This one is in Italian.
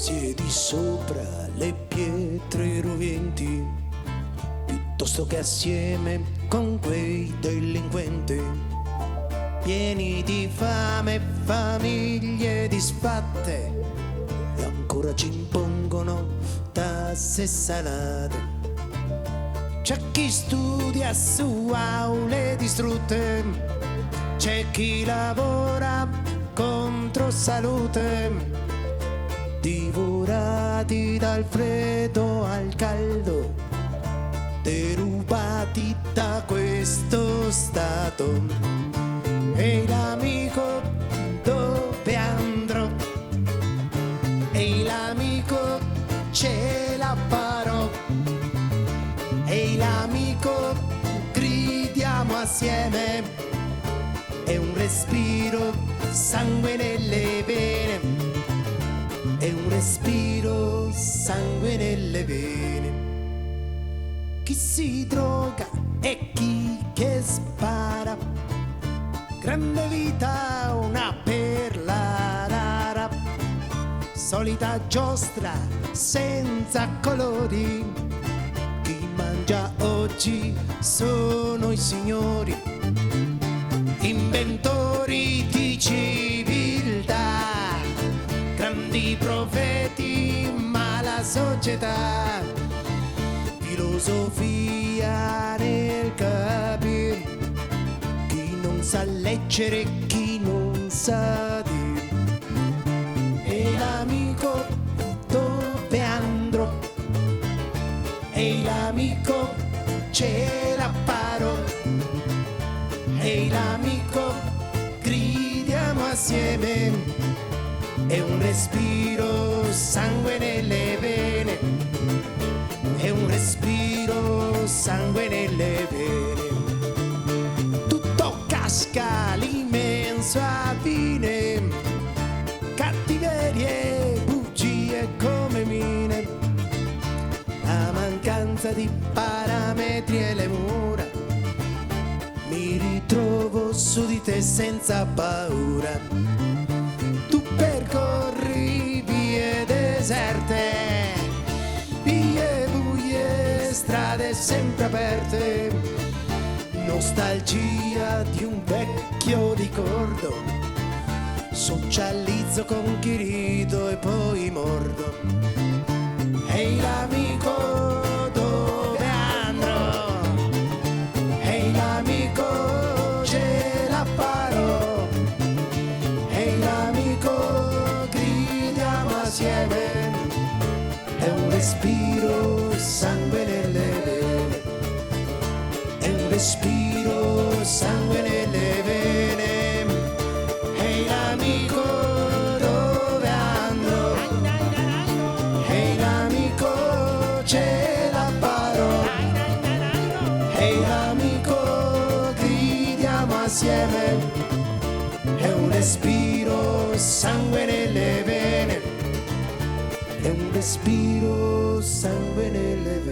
Siedi sopra le pietre roventi, piuttosto che assieme con quei delinquenti, pieni di fame, famiglie disfatte, e ancora ci impongono tasse salate. C'è chi studia su aule distrutte, c'è chi lavora contro salute, divorati dal freddo al caldo, derubati da questo stato. Ehi l'amico, dove andrò? Ehi l'amico, ce la farò. Ehi l'amico, gridiamo assieme. È un respiro, sangue nelle vene. È un respiro, sangue nelle vene. Chi si droga e chi che spara, grande vita, una perla rara, solita giostra senza colori. Chi mangia oggi sono i signori, inventori di civiltà, grandi profeti, ma la società, filosofia nel capire, chi non sa leggere, chi non sa dire. E l'amico, dove andrò? E l'amico, ce la farò. E l'amico, gridiamo assieme. È un respiro, sangue nelle vene. È un respiro, sangue nelle vene. Tutto casca, l'immenso avvine, cattiverie, bugie come mine. La mancanza di parametri e le mura, mi ritrovo su di te senza paura. Tu percorri vie deserte, vie buie, strade sempre aperte, nostalgia di un vecchio ricordo, socializzo con chi rido e poi mordo. Ehi l'amico, dove andrò? Ehi l'amico, ce la farò. Ehi l'amico, gridiamo assieme. È un respiro, sangue nelle vene. È un respiro, sangue nelle vene. Ehi l'amico, dove andrò? Ehi l'amico, ce la farò. Ehi l'amico, gridiamo assieme. È un respiro, sangue nelle vene. È un respiro, sangue nelle vene.